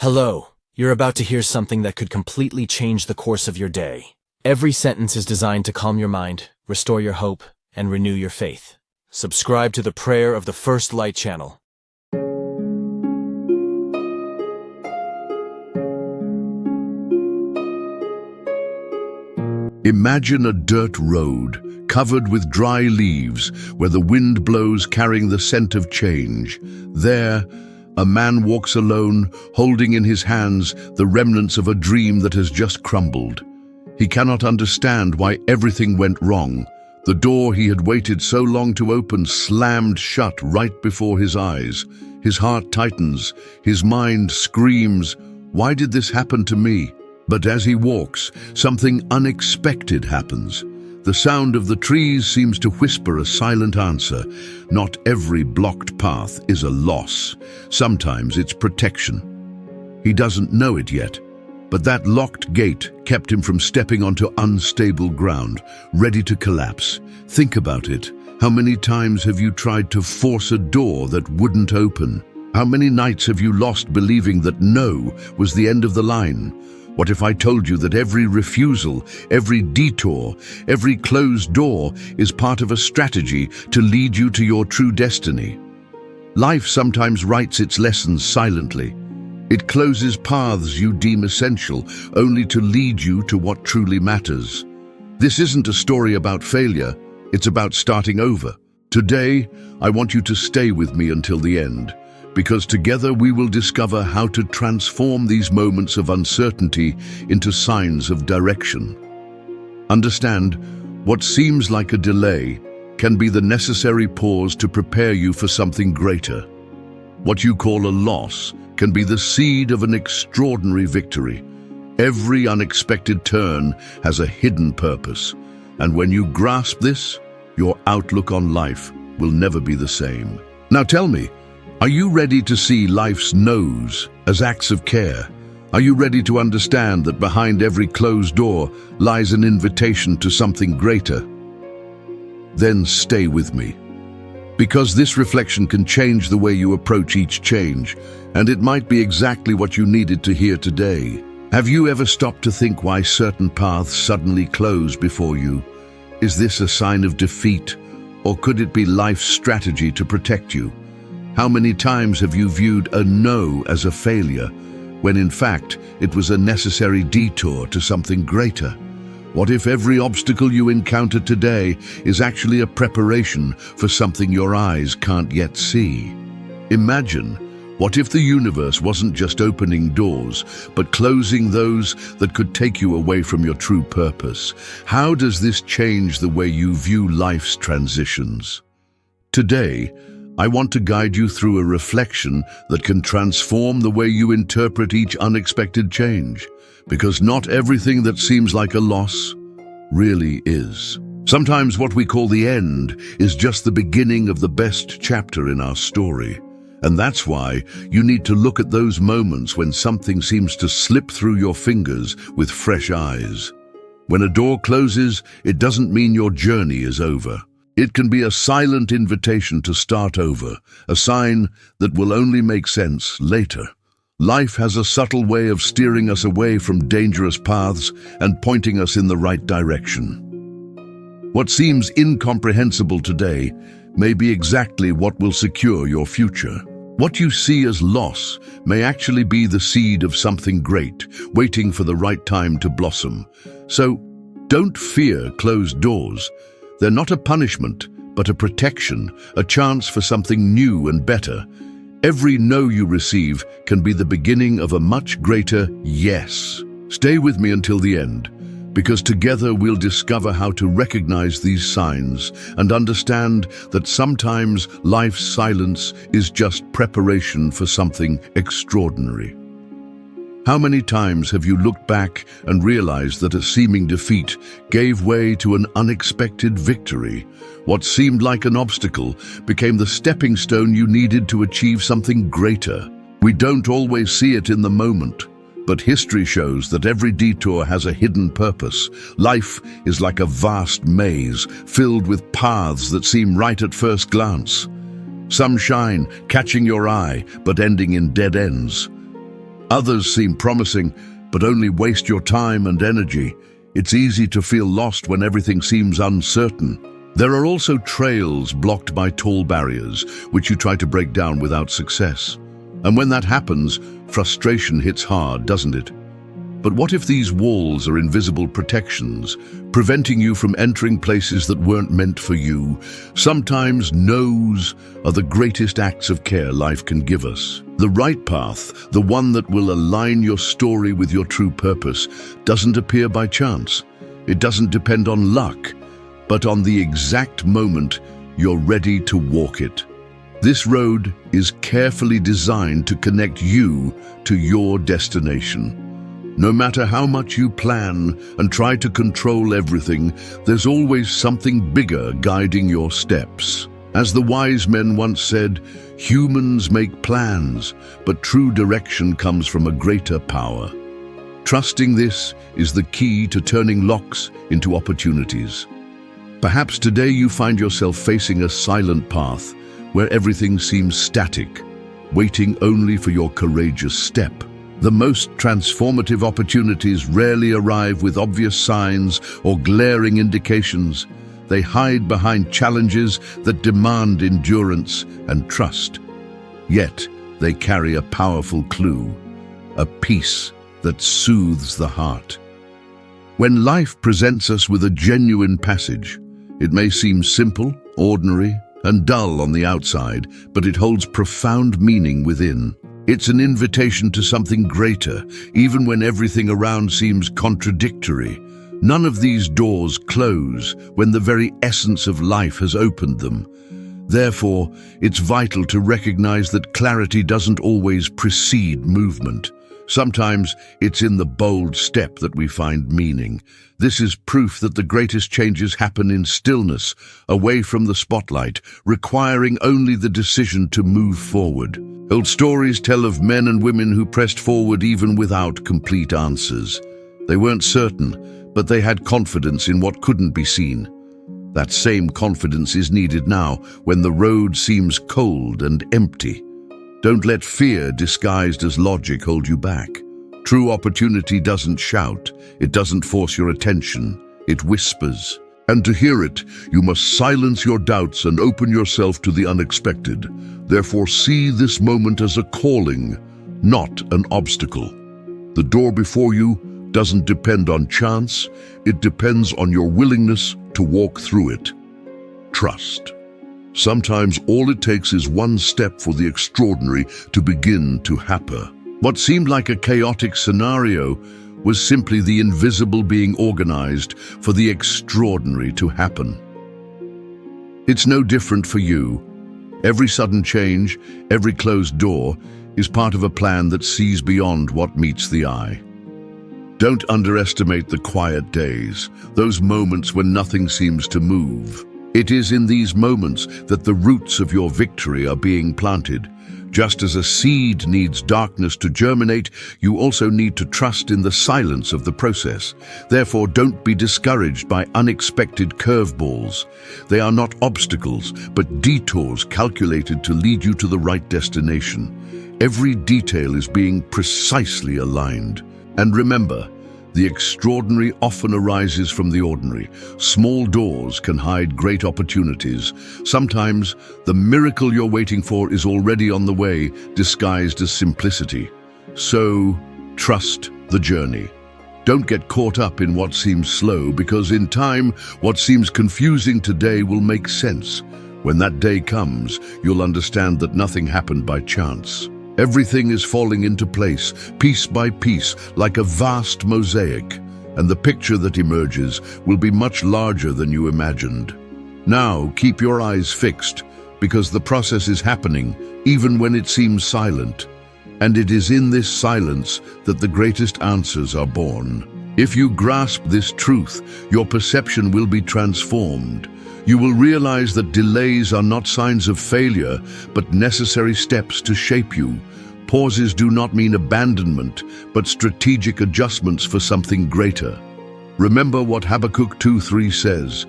Hello, you're about to hear something that could completely change the course of your day. Every sentence is designed to calm your mind, restore your hope, and renew your faith. Subscribe to the Prayer of the First Light channel. Imagine a dirt road covered with dry leaves where the wind blows carrying the scent of change. There, a man walks alone, holding in his hands the remnants of a dream that has just crumbled. He cannot understand why everything went wrong. The door he had waited so long to open slammed shut right before his eyes. His heart tightens, his mind screams, "Why did this happen to me?" But as he walks, something unexpected happens. The sound of the trees seems to whisper a silent answer. Not every blocked path is a loss. Sometimes it's protection. He doesn't know it yet, but that locked gate kept him from stepping onto unstable ground, ready to collapse. Think about it. How many times have you tried to force a door that wouldn't open? How many nights have you lost believing that no was the end of the line? What if I told you that every refusal, every detour, every closed door is part of a strategy to lead you to your true destiny? Life sometimes writes its lessons silently. It closes paths you deem essential, only to lead you to what truly matters. This isn't a story about failure, it's about starting over. Today, I want you to stay with me until the end, because together we will discover how to transform these moments of uncertainty into signs of direction. Understand, what seems like a delay can be the necessary pause to prepare you for something greater. What you call a loss can be the seed of an extraordinary victory. Every unexpected turn has a hidden purpose, and when you grasp this, your outlook on life will never be the same. Now tell me, are you ready to see life's no's as acts of care? Are you ready to understand that behind every closed door lies an invitation to something greater? Then stay with me, because this reflection can change the way you approach each change, and it might be exactly what you needed to hear today. Have you ever stopped to think why certain paths suddenly close before you? Is this a sign of defeat, or could it be life's strategy to protect you? How many times have you viewed a no as a failure, when in fact it was a necessary detour to something greater? What if every obstacle you encounter today is actually a preparation for something your eyes can't yet see? Imagine, what if the universe wasn't just opening doors, but closing those that could take you away from your true purpose? How does this change the way you view life's transitions? Today, I want to guide you through a reflection that can transform the way you interpret each unexpected change, because not everything that seems like a loss really is. Sometimes what we call the end is just the beginning of the best chapter in our story. And that's why you need to look at those moments when something seems to slip through your fingers with fresh eyes. When a door closes, it doesn't mean your journey is over. It can be a silent invitation to start over, a sign that will only make sense later. Life has a subtle way of steering us away from dangerous paths and pointing us in the right direction. What seems incomprehensible today may be exactly what will secure your future. What you see as loss may actually be the seed of something great, waiting for the right time to blossom. So, don't fear closed doors. They're not a punishment, but a protection, a chance for something new and better. Every no you receive can be the beginning of a much greater yes. Stay with me until the end, because together we'll discover how to recognize these signs and understand that sometimes life's silence is just preparation for something extraordinary. How many times have you looked back and realized that a seeming defeat gave way to an unexpected victory? What seemed like an obstacle became the stepping stone you needed to achieve something greater. We don't always see it in the moment, but history shows that every detour has a hidden purpose. Life is like a vast maze filled with paths that seem right at first glance. Some shine, catching your eye, but ending in dead ends. Others seem promising, but only waste your time and energy. It's easy to feel lost when everything seems uncertain. There are also trails blocked by tall barriers, which you try to break down without success. And when that happens, frustration hits hard, doesn't it? But what if these walls are invisible protections, preventing you from entering places that weren't meant for you? Sometimes no's are the greatest acts of care life can give us. The right path, the one that will align your story with your true purpose, doesn't appear by chance. It doesn't depend on luck, but on the exact moment you're ready to walk it. This road is carefully designed to connect you to your destination. No matter how much you plan and try to control everything, there's always something bigger guiding your steps. As the wise men once said, humans make plans, but true direction comes from a greater power. Trusting this is the key to turning locks into opportunities. Perhaps today you find yourself facing a silent path where everything seems static, waiting only for your courageous step. The most transformative opportunities rarely arrive with obvious signs or glaring indications. They hide behind challenges that demand endurance and trust. Yet, they carry a powerful clue, a peace that soothes the heart. When life presents us with a genuine passage, it may seem simple, ordinary, and dull on the outside, but it holds profound meaning within. It's an invitation to something greater, even when everything around seems contradictory. None of these doors close when the very essence of life has opened them. Therefore, it's vital to recognize that clarity doesn't always precede movement. Sometimes it's in the bold step that we find meaning. This is proof that the greatest changes happen in stillness, away from the spotlight, requiring only the decision to move forward. Old stories tell of men and women who pressed forward even without complete answers. They weren't certain, but they had confidence in what couldn't be seen. That same confidence is needed now when the road seems cold and empty. Don't let fear disguised as logic hold you back. True opportunity doesn't shout, it doesn't force your attention, it whispers. And to hear it, you must silence your doubts and open yourself to the unexpected. Therefore, see this moment as a calling, not an obstacle. The door before you doesn't depend on chance, it depends on your willingness to walk through it. Trust. Sometimes all it takes is one step for the extraordinary to begin to happen. What seemed like a chaotic scenario was simply the invisible being organized for the extraordinary to happen. It's no different for you. Every sudden change, every closed door, is part of a plan that sees beyond what meets the eye. Don't underestimate the quiet days, those moments when nothing seems to move. It is in these moments that the roots of your victory are being planted. Just as a seed needs darkness to germinate, you also need to trust in the silence of the process. Therefore, don't be discouraged by unexpected curveballs. They are not obstacles, but detours calculated to lead you to the right destination. Every detail is being precisely aligned. And remember, the extraordinary often arises from the ordinary. Small doors can hide great opportunities. Sometimes, the miracle you're waiting for is already on the way, disguised as simplicity. So, trust the journey. Don't get caught up in what seems slow, because in time, what seems confusing today will make sense. When that day comes, you'll understand that nothing happened by chance. Everything is falling into place, piece by piece, like a vast mosaic, and the picture that emerges will be much larger than you imagined. Now, keep your eyes fixed, because the process is happening, even when it seems silent. And it is in this silence that the greatest answers are born. If you grasp this truth, your perception will be transformed. You will realize that delays are not signs of failure, but necessary steps to shape you. Pauses do not mean abandonment, but strategic adjustments for something greater. Remember what Habakkuk 2:3 says,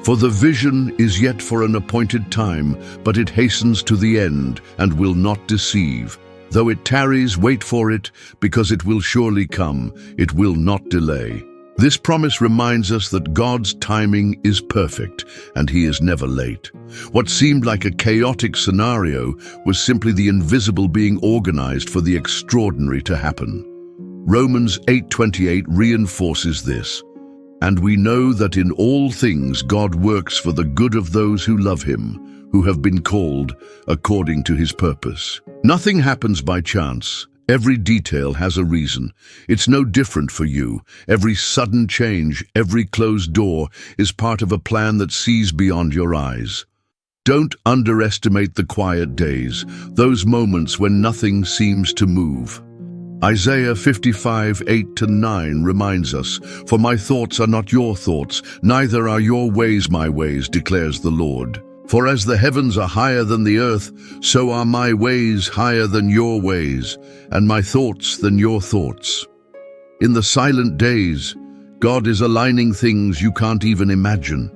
"For the vision is yet for an appointed time, but it hastens to the end and will not deceive." Though it tarries, wait for it, because it will surely come. It will not delay. This promise reminds us that God's timing is perfect, and He is never late. What seemed like a chaotic scenario was simply the invisible being organized for the extraordinary to happen. Romans 8:28 reinforces this. And we know that in all things God works for the good of those who love Him, who have been called according to His purpose. Nothing happens by chance. Every detail has a reason. It's no different for you. Every sudden change, every closed door is part of a plan that sees beyond your eyes. Don't underestimate the quiet days, those moments when nothing seems to move. Isaiah 55:8-9 reminds us, "For my thoughts are not your thoughts, neither are your ways my ways, declares the Lord. For as the heavens are higher than the earth, so are my ways higher than your ways, and my thoughts than your thoughts." In the silent days, God is aligning things you can't even imagine.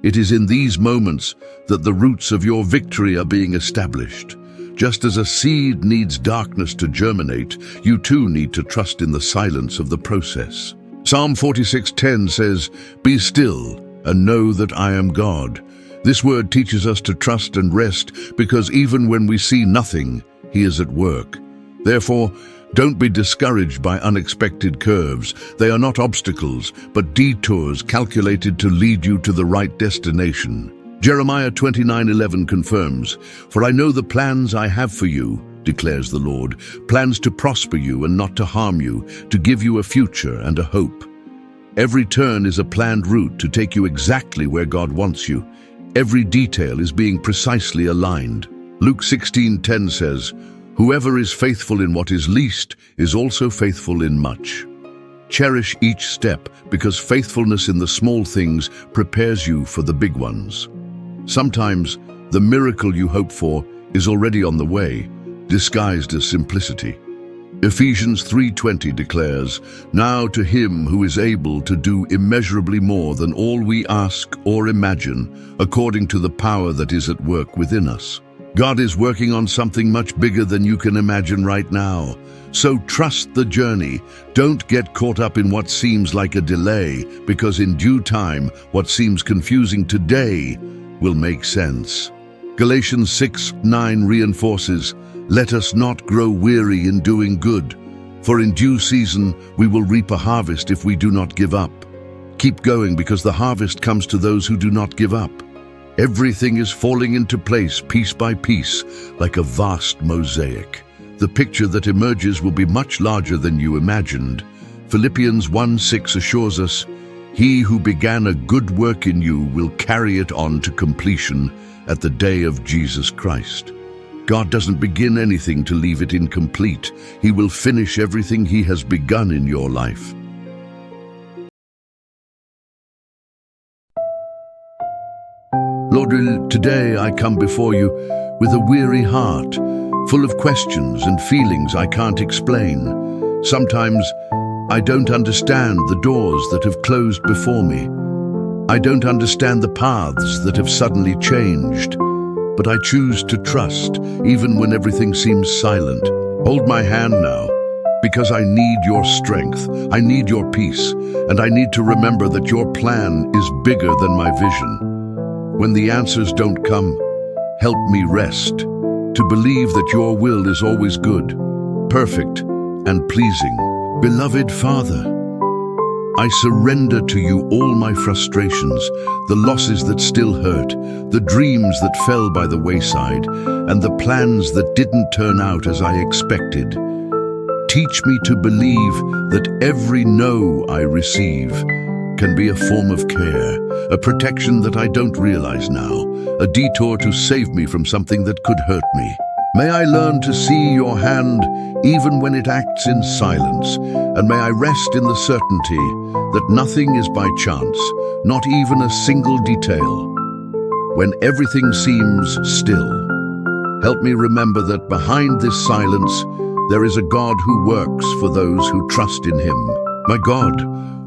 It is in these moments that the roots of your victory are being established. Just as a seed needs darkness to germinate, you too need to trust in the silence of the process. Psalm 46:10 says, "Be still and know that I am God." This word teaches us to trust and rest because even when we see nothing, He is at work. Therefore, don't be discouraged by unexpected curves. They are not obstacles, but detours calculated to lead you to the right destination. Jeremiah 29:11 confirms, "For I know the plans I have for you, declares the Lord, plans to prosper you and not to harm you, to give you a future and a hope." Every turn is a planned route to take you exactly where God wants you. Every detail is being precisely aligned. Luke 16:10 says, "Whoever is faithful in what is least is also faithful in much." Cherish each step because faithfulness in the small things prepares you for the big ones. Sometimes the miracle you hope for is already on the way, disguised as simplicity. Ephesians 3:20 declares, "Now to Him who is able to do immeasurably more than all we ask or imagine, according to the power that is at work within us." God is working on something much bigger than you can imagine right now. So trust the journey. Don't get caught up in what seems like a delay, because in due time, what seems confusing today will make sense. Galatians 6:9 reinforces, "Let us not grow weary in doing good, for in due season we will reap a harvest if we do not give up." Keep going because the harvest comes to those who do not give up. Everything is falling into place piece by piece, like a vast mosaic. The picture that emerges will be much larger than you imagined. Philippians 1:6 assures us, "He who began a good work in you will carry it on to completion at the day of Jesus Christ." God doesn't begin anything to leave it incomplete. He will finish everything He has begun in your life. Lord, today I come before you with a weary heart, full of questions and feelings I can't explain. Sometimes I don't understand the doors that have closed before me. I don't understand the paths that have suddenly changed. But I choose to trust, even when everything seems silent. Hold my hand now, because I need your strength, I need your peace, and I need to remember that your plan is bigger than my vision. When the answers don't come, help me rest, to believe that your will is always good, perfect, and pleasing. Beloved Father, I surrender to you all my frustrations, the losses that still hurt, the dreams that fell by the wayside, and the plans that didn't turn out as I expected. Teach me to believe that every no I receive can be a form of care, a protection that I don't realize now, a detour to save me from something that could hurt me. May I learn to see your hand even when it acts in silence, and may I rest in the certainty that nothing is by chance, not even a single detail. When everything seems still, help me remember that behind this silence, there is a God who works for those who trust in Him. My God,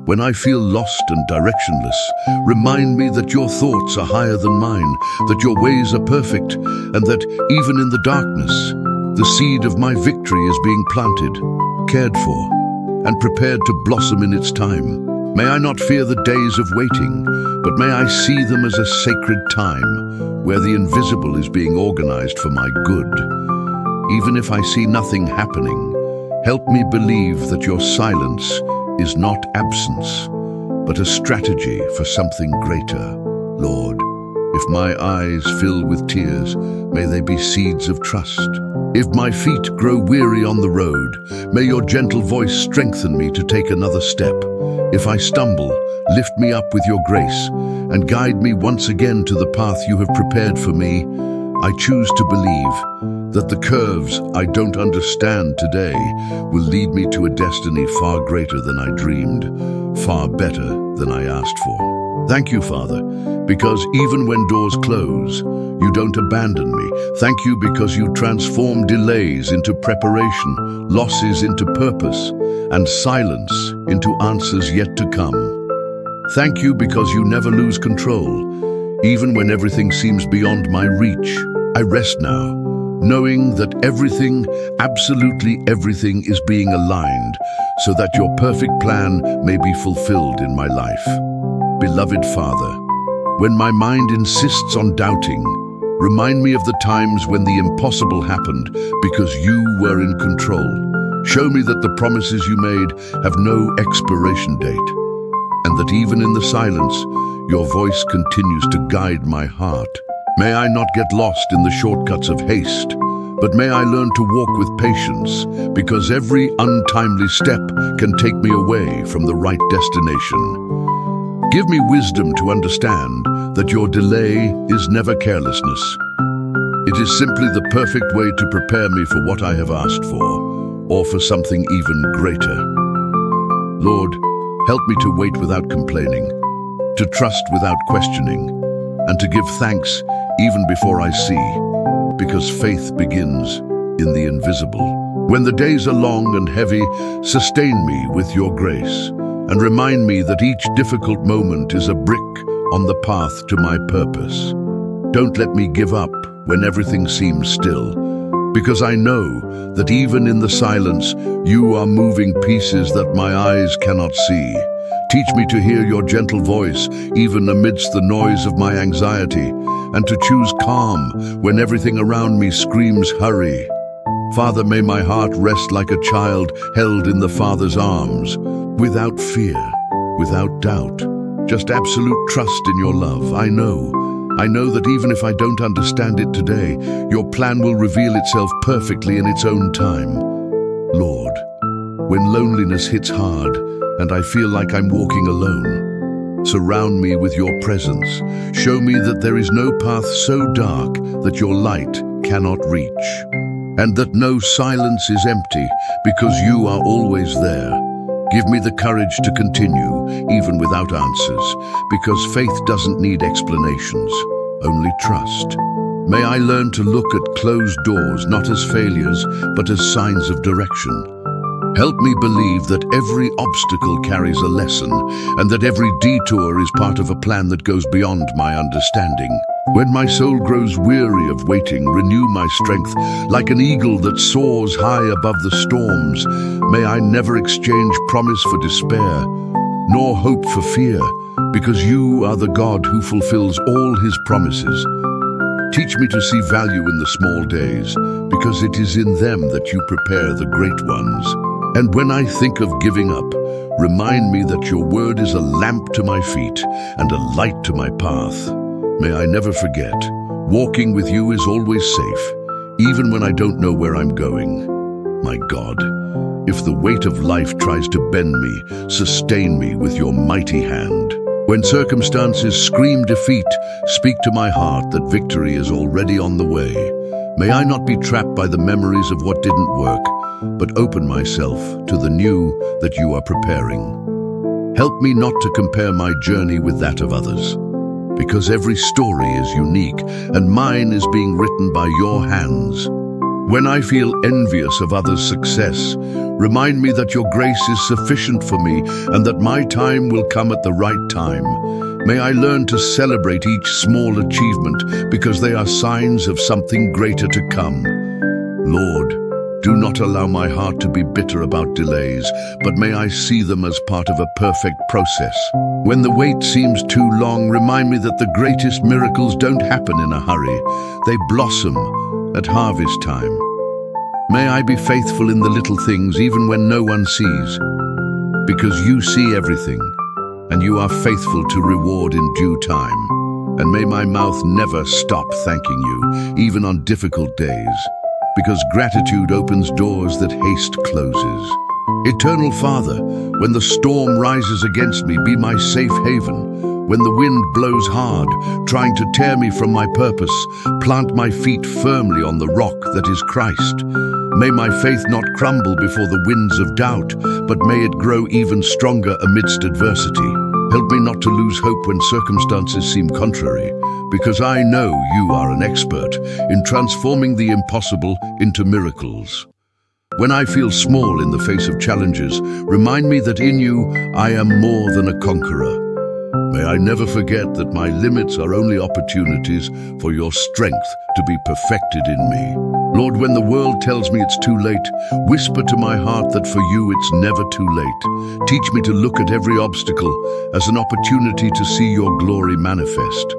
when I feel lost and directionless, remind me that your thoughts are higher than mine, that your ways are perfect, and that even in the darkness, The seed of my victory is being planted, cared for, and prepared to blossom in its time. May I not fear the days of waiting, but may I see them as a sacred time where the invisible is being organized for my good. Even if I see nothing happening, help me believe that your silence is not absence, but a strategy for something greater. Lord, if my eyes fill with tears, may they be seeds of trust. If my feet grow weary on the road, may your gentle voice strengthen me to take another step. If I stumble, lift me up with your grace and guide me once again to the path you have prepared for me. I choose to believe that the curves I don't understand today will lead me to a destiny far greater than I dreamed, far better than I asked for. Thank you, Father, because even when doors close, you don't abandon me. Thank you because you transform delays into preparation, losses into purpose, and silence into answers yet to come. Thank you because you never lose control, even when everything seems beyond my reach. I rest now, knowing that everything, absolutely everything, is being aligned so that your perfect plan may be fulfilled in my life. Beloved Father, when my mind insists on doubting, remind me of the times when the impossible happened because you were in control. Show me that the promises you made have no expiration date, and that even in the silence, your voice continues to guide my heart. May I not get lost in the shortcuts of haste, but may I learn to walk with patience, because every untimely step can take me away from the right destination. Give me wisdom to understand that your delay is never carelessness. It is simply the perfect way to prepare me for what I have asked for, or for something even greater. Lord, help me to wait without complaining, to trust without questioning, and to give thanks even before I see, because faith begins in the invisible. When the days are long and heavy, sustain me with your grace, and remind me that each difficult moment is a brick on the path to my purpose. Don't let me give up when everything seems still, because I know that even in the silence, you are moving pieces that my eyes cannot see. Teach me to hear your gentle voice even amidst the noise of my anxiety, and to choose calm when everything around me screams hurry. Father, may my heart rest like a child held in the Father's arms, without fear, without doubt, just absolute trust in your love. I know that even if I don't understand it today, your plan will reveal itself perfectly in its own time. Lord, when loneliness hits hard and I feel like I'm walking alone, surround me with your presence. Show me that there is no path so dark that your light cannot reach, and that no silence is empty because you are always there. Give me the courage to continue, even without answers, because faith doesn't need explanations, only trust. May I learn to look at closed doors not as failures, but as signs of direction. Help me believe that every obstacle carries a lesson, and that every detour is part of a plan that goes beyond my understanding. When my soul grows weary of waiting, renew my strength like an eagle that soars high above the storms. May I never exchange promise for despair, nor hope for fear, because you are the God who fulfills all his promises. Teach me to see value in the small days, because it is in them that you prepare the great ones. And when I think of giving up, remind me that your word is a lamp to my feet and a light to my path. May I never forget, walking with you is always safe, even when I don't know where I'm going. My God, if the weight of life tries to bend me, sustain me with your mighty hand. When circumstances scream defeat, speak to my heart that victory is already on the way. May I not be trapped by the memories of what didn't work, but open myself to the new that you are preparing. Help me not to compare my journey with that of others, because every story is unique and mine is being written by your hands. When I feel envious of others' success, remind me that your grace is sufficient for me and that my time will come at the right time. May I learn to celebrate each small achievement because they are signs of something greater to come. Lord, do not allow my heart to be bitter about delays, but may I see them as part of a perfect process. When the wait seems too long, remind me that the greatest miracles don't happen in a hurry. They blossom at harvest time. May I be faithful in the little things, even when no one sees, because you see everything, and you are faithful to reward in due time. And may my mouth never stop thanking you, even on difficult days, because gratitude opens doors that haste closes. Eternal Father, when the storm rises against me, be my safe haven. When the wind blows hard, trying to tear me from my purpose, plant my feet firmly on the rock that is Christ. May my faith not crumble before the winds of doubt, but may it grow even stronger amidst adversity. Help me not to lose hope when circumstances seem contrary, because I know you are an expert in transforming the impossible into miracles. When I feel small in the face of challenges, remind me that in you I am more than a conqueror. May I never forget that my limits are only opportunities for your strength to be perfected in me. Lord, when the world tells me it's too late, whisper to my heart that for you it's never too late. Teach me to look at every obstacle as an opportunity to see your glory manifest.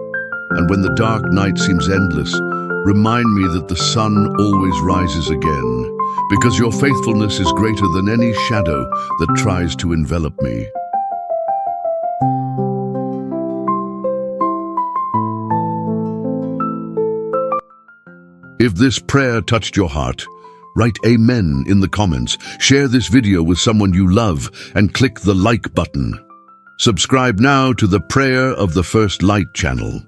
And when the dark night seems endless, remind me that the sun always rises again, because your faithfulness is greater than any shadow that tries to envelop me. If this prayer touched your heart, write Amen in the comments, share this video with someone you love, and click the like button. Subscribe now to the Prayer of the First Light channel.